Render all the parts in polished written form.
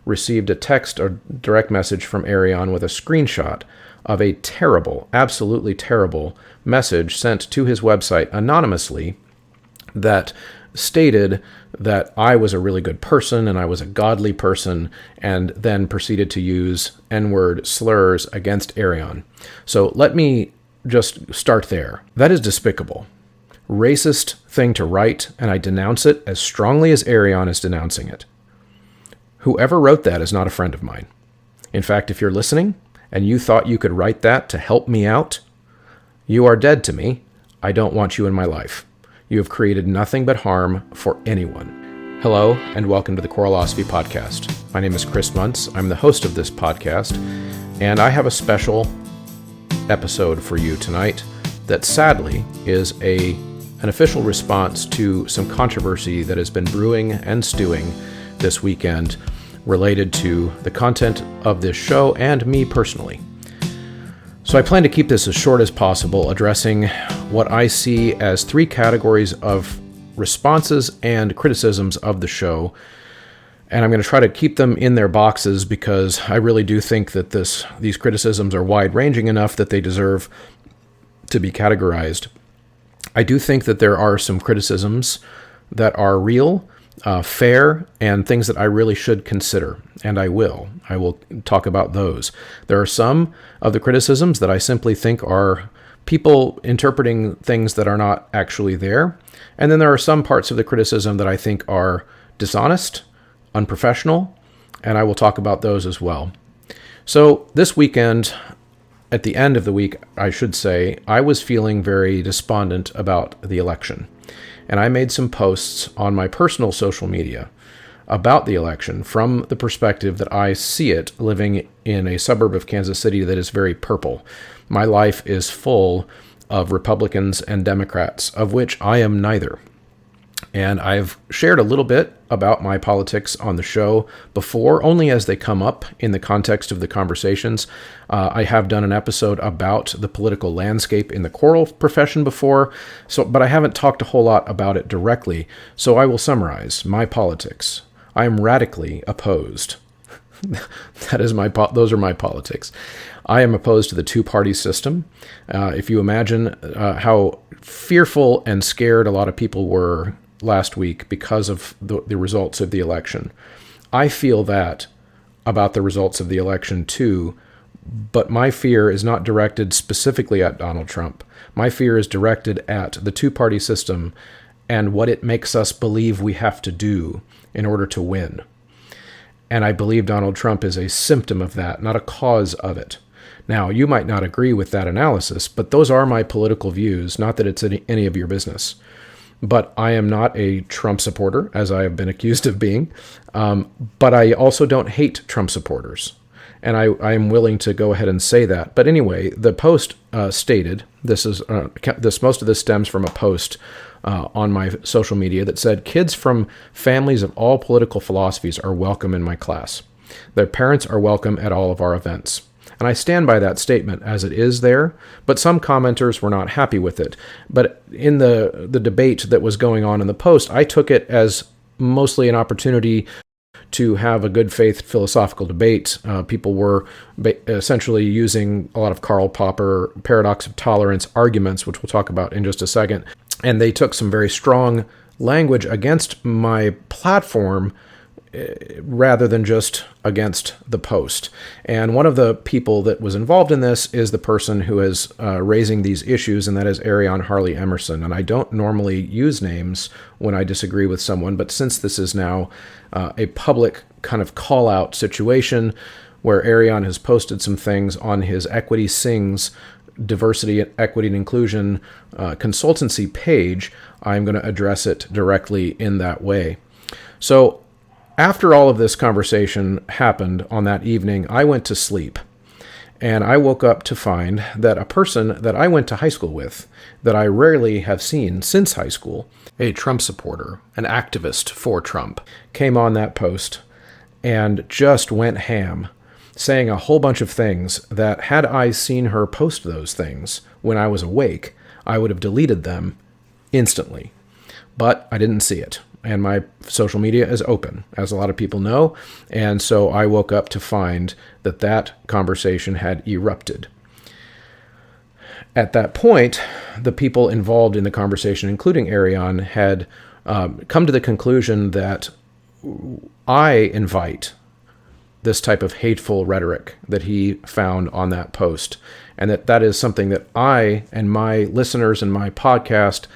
received a text or direct message from Arreon with a screenshot of a terrible, absolutely terrible message sent to his website anonymously that stated that I was a really good person and I was a godly person, and then proceeded to use N-word slurs against Arreon. So let me just start there. That is despicable. Racist thing to write, and I denounce it as strongly as Arreon is denouncing it. Whoever wrote that is not a friend of mine. In fact, if you're listening and you thought you could write that to help me out, you are dead to me. I don't want you in my life. You have created nothing but harm for anyone. Hello, and welcome to the Choralosophy podcast. My name is Chris Muntz. I'm the host of this podcast, and I have a special episode for you tonight that sadly is an official response to some controversy that has been brewing and stewing this weekend related to the content of this show and me personally. So I plan to keep this as short as possible, addressing what I see as three categories of responses and criticisms of the show. And I'm going to try to keep them in their boxes because I really do think that these criticisms are wide-ranging enough that they deserve to be categorized. I do think that there are some criticisms that are real, fair, and things that I really should consider, and I will. I will talk about those. There are some of the criticisms that I simply think are people interpreting things that are not actually there, and then there are some parts of the criticism that I think are dishonest, unprofessional, and I will talk about those as well. So this weekend, at the end of the week, I should say, I was feeling very despondent about the election. And I made some posts on my personal social media about the election from the perspective that I see it living in a suburb of Kansas City that is very purple. My life is full of Republicans and Democrats, of which I am neither. And I've shared a little bit about my politics on the show before, only as they come up in the context of the conversations. I have done an episode about the political landscape in the choral profession before, but I haven't talked a whole lot about it directly. So I will summarize my politics. I am radically opposed. Those are my politics. I am opposed to the two-party system. If you imagine how fearful and scared a lot of people were last week because of the results of the election. I feel that about the results of the election too, but my fear is not directed specifically at Donald Trump. My fear is directed at the two-party system and what it makes us believe we have to do in order to win. And I believe Donald Trump is a symptom of that, not a cause of it. Now, you might not agree with that analysis, but those are my political views, not that it's any of your business. But I am not a Trump supporter, as I have been accused of being. But I also don't hate Trump supporters. And I am willing to go ahead and say that. But anyway, the post stated, most of this stems from a post on my social media that said, kids from families of all political philosophies are welcome in my class. Their parents are welcome at all of our events. And I stand by that statement as it is there, but some commenters were not happy with it. But in the debate that was going on in the post, I took it as mostly an opportunity to have a good faith philosophical debate. People were essentially using a lot of Karl Popper paradox of tolerance arguments, which we'll talk about in just a second. And they took some very strong language against my platform rather than just against the post. And one of the people that was involved in this is the person who is raising these issues, and that is Arreon Harley-Emerson. And I don't normally use names when I disagree with someone, but since this is now a public kind of call-out situation where Arreon has posted some things on his Equity Sings Diversity, Equity, and Inclusion consultancy page, I'm going to address it directly in that way. So after all of this conversation happened on that evening, I went to sleep, and I woke up to find that a person that I went to high school with, that I rarely have seen since high school, a Trump supporter, an activist for Trump, came on that post and just went ham, saying a whole bunch of things that had I seen her post those things when I was awake, I would have deleted them instantly. But I didn't see it. and my social media is open, as a lot of people know. And so I woke up to find that that conversation had erupted. At that point, the people involved in the conversation, including Arreon, had come to the conclusion that I invite this type of hateful rhetoric that he found on that post, and that is something that I and my listeners and my podcast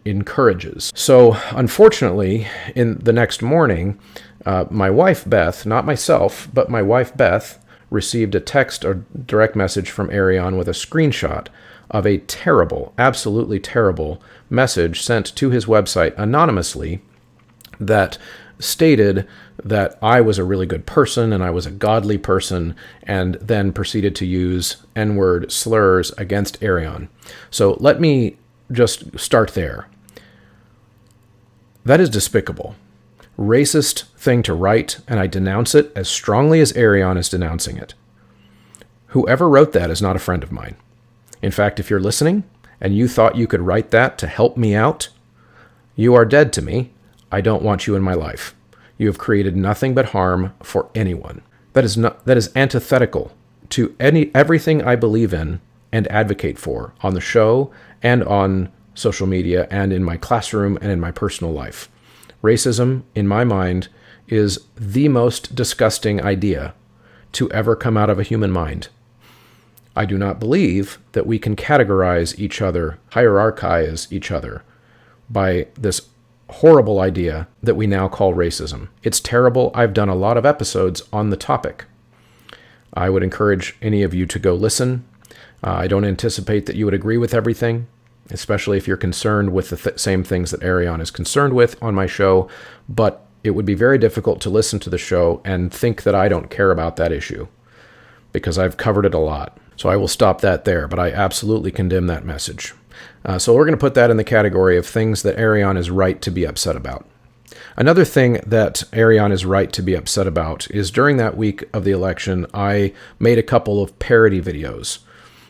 encourages. So unfortunately, in the next morning, my wife Beth, not myself, but my wife Beth, received a text or direct message from Arreon with a screenshot of a terrible, absolutely terrible message sent to his website anonymously that stated that I was a really good person and I was a godly person, and then proceeded to use N-word slurs against Arreon. So let me just start there. That is despicable. Racist thing to write, and I denounce it as strongly as Arreon is denouncing it. Whoever wrote that is not a friend of mine. In fact, if you're listening and you thought you could write that to help me out, you are dead to me. I don't want you in my life. You have created nothing but harm for anyone. That is antithetical to everything I believe in and advocate for on the show and on social media and in my classroom and in my personal life. Racism, in my mind, is the most disgusting idea to ever come out of a human mind. I do not believe that we can categorize each other, hierarchize each other by this horrible idea that we now call racism. It's terrible. I've done a lot of episodes on the topic. I would encourage any of you to go listen. I don't anticipate that you would agree with everything, especially if you're concerned with the same things that Arreon is concerned with on my show, but it would be very difficult to listen to the show and think that I don't care about that issue, because I've covered it a lot. So I will stop that there, but I absolutely condemn that message. So we're going to put that in the category of things that Arreon is right to be upset about. Another thing that Arreon is right to be upset about is during that week of the election, I made a couple of parody videos.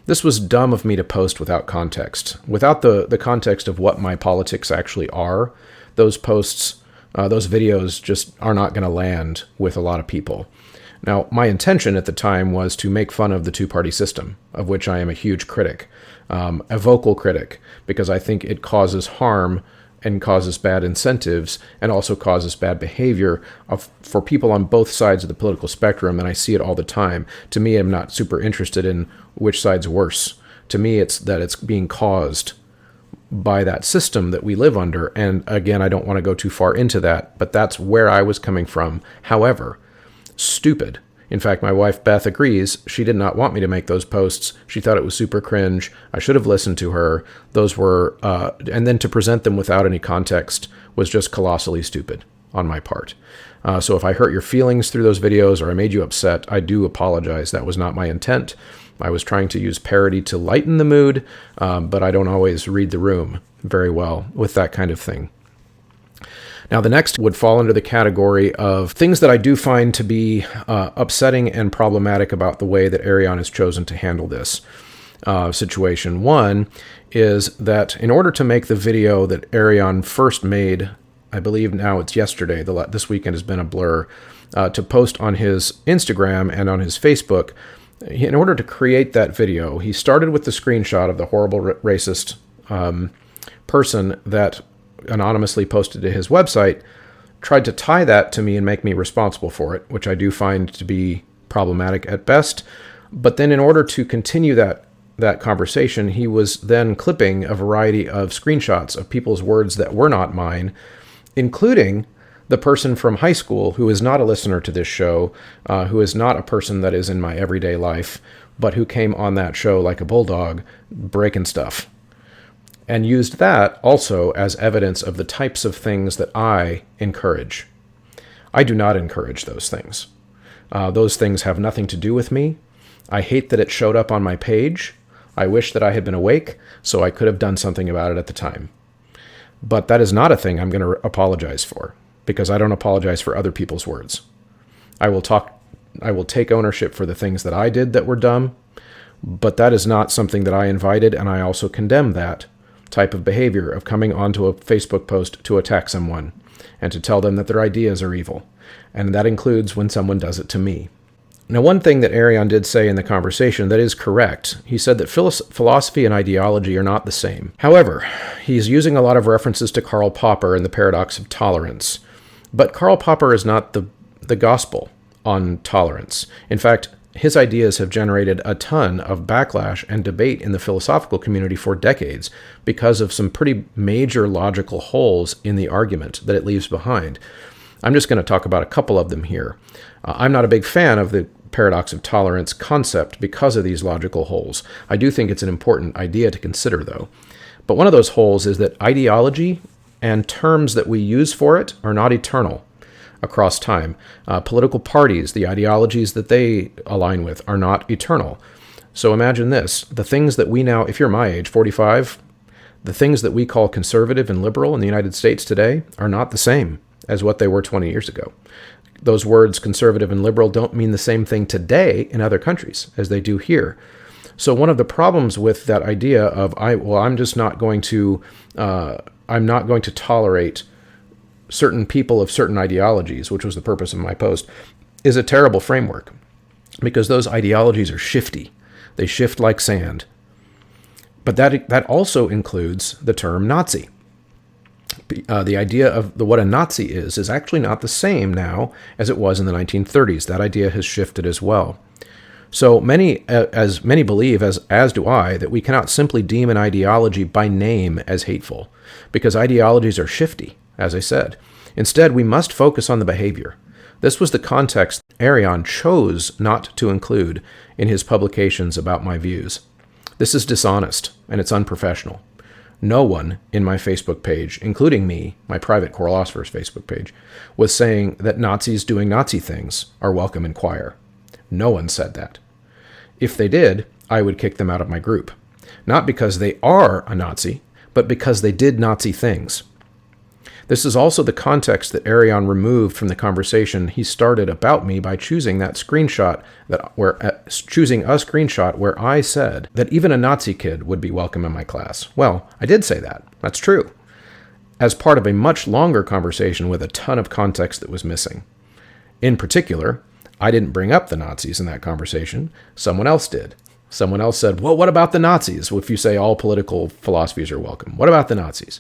This was dumb of me to post without context. Without the context of what my politics actually are, those posts, those videos just are not going to land with a lot of people. Now, my intention at the time was to make fun of the two-party system, of which I am a huge critic, a vocal critic, because I think it causes harm and causes bad incentives and also causes bad behavior for people on both sides of the political spectrum, and I see it all the time. To me, I'm not super interested in which side's worse. To me, it's that it's being caused by that system that we live under, and again, I don't want to go too far into that, but that's where I was coming from. However, stupid. In fact, my wife Beth agrees. She did not want me to make those posts. She thought it was super cringe. I should have listened to her. Those were, and then to present them without any context was just colossally stupid on my part. So if I hurt your feelings through those videos or I made you upset, I do apologize. That was not my intent. I was trying to use parody to lighten the mood, but I don't always read the room very well with that kind of thing. Now, the next would fall under the category of things that I do find to be upsetting and problematic about the way that Arreon has chosen to handle this situation. One is that in order to make the video that Arreon first made, I believe now it's yesterday, this weekend has been a blur, to post on his Instagram and on his Facebook, in order to create that video, he started with the screenshot of the horrible racist person that anonymously posted to his website, tried to tie that to me and make me responsible for it, which I do find to be problematic at best. But then in order to continue that conversation, he was then clipping a variety of screenshots of people's words that were not mine, including the person from high school who is not a listener to this show, who is not a person that is in my everyday life, but who came on that show like a bulldog, breaking stuff. And used that also as evidence of the types of things that I encourage. I do not encourage those things. Those things have nothing to do with me. I hate that it showed up on my page. I wish that I had been awake, so I could have done something about it at the time. But that is not a thing I'm going to apologize for, because I don't apologize for other people's words. I will take ownership for the things that I did that were dumb, but that is not something that I invited, and I also condemn that type of behavior of coming onto a Facebook post to attack someone and to tell them that their ideas are evil. And that includes when someone does it to me. Now, one thing that Arreon did say in the conversation that is correct, he said that philosophy and ideology are not the same. However, he's using a lot of references to Karl Popper and the paradox of tolerance. But Karl Popper is not the gospel on tolerance. In fact, his ideas have generated a ton of backlash and debate in the philosophical community for decades because of some pretty major logical holes in the argument that it leaves behind. I'm just going to talk about a couple of them here. I'm not a big fan of the paradox of tolerance concept because of these logical holes. I do think it's an important idea to consider, though. But one of those holes is that ideology and terms that we use for it are not eternal across time. Political parties, the ideologies that they align with, are not eternal. So imagine this. The things that we now, if you're my age, 45, the things that we call conservative and liberal in the United States today are not the same as what they were 20 years ago. Those words, conservative and liberal, don't mean the same thing today in other countries as they do here. So one of the problems with that idea of, I'm not going to tolerate certain people of certain ideologies, which was the purpose of my post, is a terrible framework because those ideologies are shifty. They shift like sand. But that also includes the term Nazi. The idea of what a Nazi is actually not the same now as it was in the 1930s. That idea has shifted as well. So many believe, as do I, that we cannot simply deem an ideology by name as hateful, because ideologies are shifty, as I said. Instead, we must focus on the behavior. This was the context Arreon chose not to include in his publications about my views. This is dishonest, and it's unprofessional. No one in my Facebook page, including me, my private Choralosophers Facebook page, was saying that Nazis doing Nazi things are welcome in choir. No one said that. If they did, I would kick them out of my group. Not because they are a Nazi, but because they did Nazi things. This is also the context that Arreon removed from the conversation he started about me by choosing a screenshot where I said that even a Nazi kid would be welcome in my class. Well, I did say that. That's true. As part of a much longer conversation with a ton of context that was missing. In particular, I didn't bring up the Nazis in that conversation. Someone else did. Someone else said, well, what about the Nazis? If you say all political philosophies are welcome, what about the Nazis?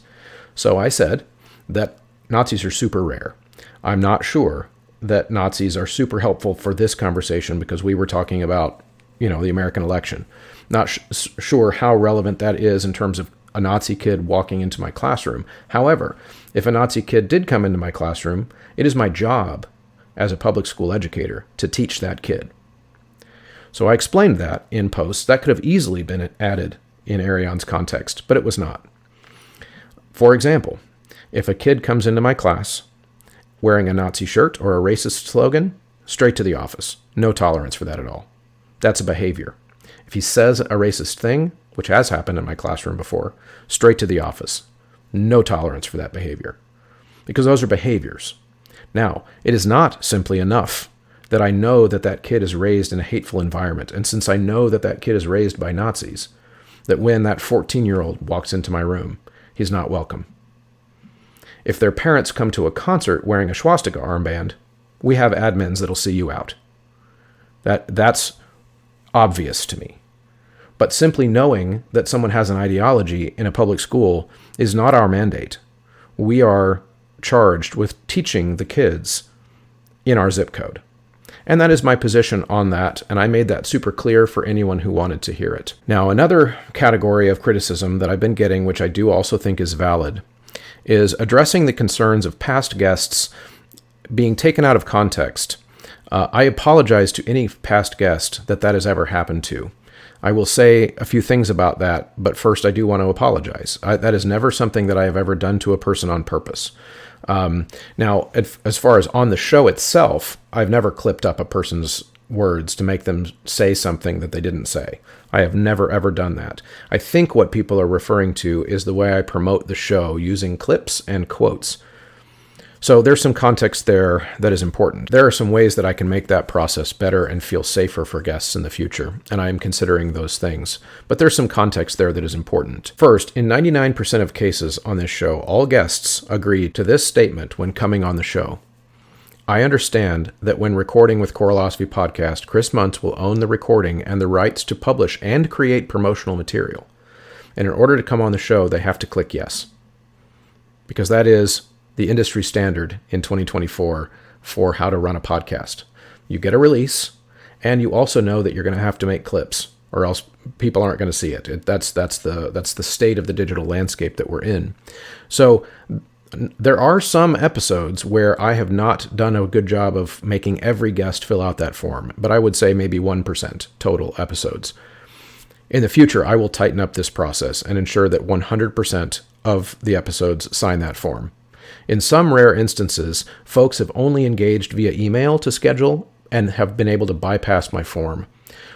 So I said that Nazis are super rare. I'm not sure that Nazis are super helpful for this conversation because we were talking about, the American election. Not sure how relevant that is in terms of a Nazi kid walking into my classroom. However, if a Nazi kid did come into my classroom, it is my job as a public school educator to teach that kid. So I explained that in posts. That could have easily been added in Arreon's context, but it was not. For example, if a kid comes into my class wearing a Nazi shirt or a racist slogan, straight to the office. No tolerance for that at all. That's a behavior. If he says a racist thing, which has happened in my classroom before, straight to the office. No tolerance for that behavior. Because those are behaviors. Now, it is not simply enough that I know that that kid is raised in a hateful environment, and since I know that that kid is raised by Nazis, that when that 14-year-old walks into my room, he's not welcome. If their parents come to a concert wearing a swastika armband, we have admins that'll see you out. That's obvious to me. But simply knowing that someone has an ideology in a public school is not our mandate. We are charged with teaching the kids in our zip code. And that is my position on that, and I made that super clear for anyone who wanted to hear it. Now, another category of criticism that I've been getting, which I do also think is valid, is addressing the concerns of past guests being taken out of context. I apologize to any past guest that has ever happened to. I will say a few things about that, but first I do want to apologize. That is never something that I have ever done to a person on purpose. Now, as far as on the show itself, I've never clipped up a person's words to make them say something that they didn't say. I have never, ever done that. I think what people are referring to is the way I promote the show using clips and quotes. So there's some context there that is important. There are some ways that I can make that process better and feel safer for guests in the future, and I am considering those things. But there's some context there that is important. First, in 99% of cases on this show, all guests agree to this statement when coming on the show. I understand that when recording with Choralosophy Podcast, Chris Muntz will own the recording and the rights to publish and create promotional material. And in order to come on the show, they have to click yes. Because that is the industry standard in 2024 for how to run a podcast. You get a release, and you also know that you're going to have to make clips, or else people aren't going to see it. That's the state of the digital landscape that we're in. So there are some episodes where I have not done a good job of making every guest fill out that form, but I would say maybe 1% total episodes. In the future, I will tighten up this process and ensure that 100% of the episodes sign that form. In some rare instances, folks have only engaged via email to schedule and have been able to bypass my form.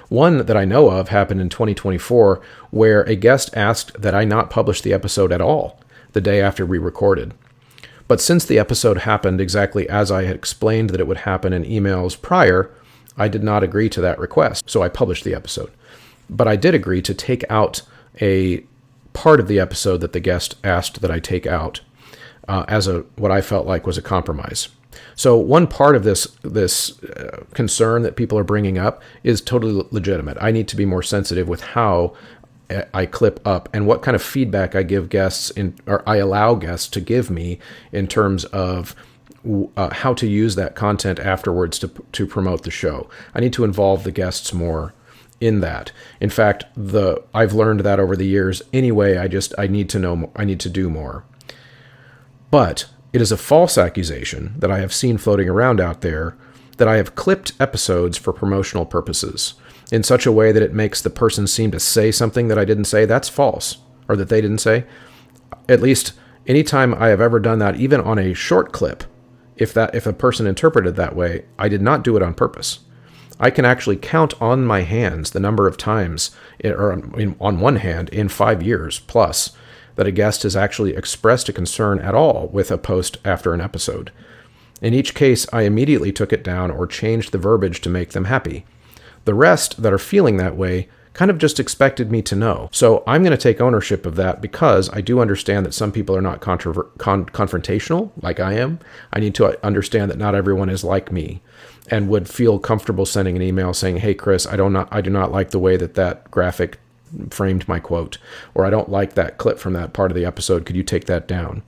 One that I know of happened in 2024 where a guest asked that I not publish the episode at all the day after we recorded. But since the episode happened exactly as I had explained that it would happen in emails prior, I did not agree to that request, so I published the episode. But I did agree to take out a part of the episode that the guest asked that I take out as what I felt like was a compromise. So one part of this concern that people are bringing up is totally legitimate. I need to be more sensitive with how I clip up and what kind of feedback I give guests or I allow guests to give me in terms of how to use that content afterwards to promote the show. I need to involve the guests more in that. In fact, I've learned that over the years. Anyway, I need to know. I need to do more. But it is a false accusation that I have seen floating around out there that I have clipped episodes for promotional purposes in such a way that it makes the person seem to say something that I didn't say. That's false, or that they didn't say. At least anytime I have ever done that, even on a short clip, if a person interpreted that way, I did not do it on purpose. I can actually count on my hands the number of times, on one hand, in 5 years plus, that a guest has actually expressed a concern at all with a post after an episode. In each case, I immediately took it down or changed the verbiage to make them happy. The rest that are feeling that way kind of just expected me to know. So I'm going to take ownership of that because I do understand that some people are not confrontational like I am. I need to understand that not everyone is like me and would feel comfortable sending an email saying, "Hey, Chris, I do not like the way that graphic framed my quote," or "I don't like that clip from that part of the episode. Could you take that down?"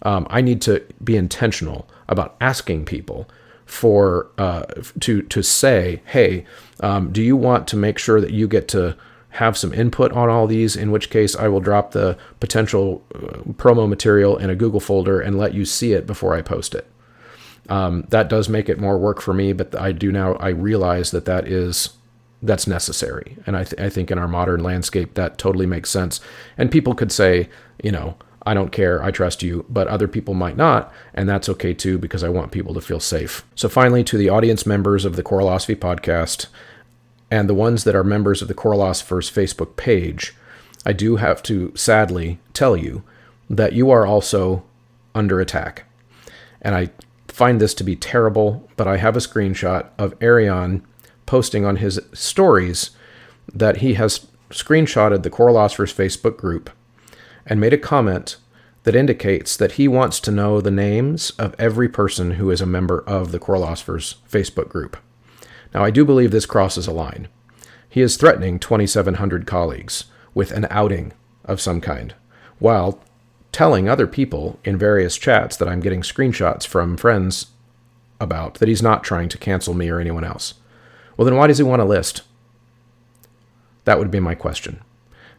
I need to be intentional about asking people for to say, "Hey, do you want to make sure that you get to have some input on all these? In which case, I will drop the potential promo material in a Google folder and let you see it before I post it." That does make it more work for me, but I realize that's necessary. And I think in our modern landscape, that totally makes sense. And people could say, "I don't care, I trust you," but other people might not, and that's okay too, because I want people to feel safe. So finally, to the audience members of the Choralosophy podcast and the ones that are members of the Choralosophers Facebook page, I do have to sadly tell you that you are also under attack. And I find this to be terrible, but I have a screenshot of Arreon posting on his stories that he has screenshotted the Choralosophers Facebook group and made a comment that indicates that he wants to know the names of every person who is a member of the Choralosophers Facebook group. Now, I do believe this crosses a line. He is threatening 2,700 colleagues with an outing of some kind, while telling other people in various chats that I'm getting screenshots from friends about that he's not trying to cancel me or anyone else. Well, then why does he want a list? That would be my question.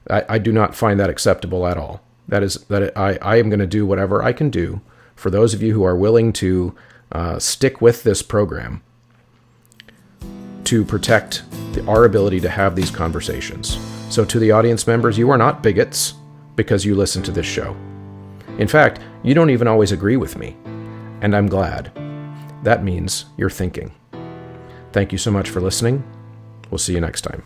I do not find that acceptable at all. I am going to do whatever I can do for those of you who are willing to stick with this program to protect our ability to have these conversations. So to the audience members, you are not bigots because you listen to this show. In fact, you don't even always agree with me, and I'm glad. That means you're thinking. Thank you so much for listening. We'll see you next time.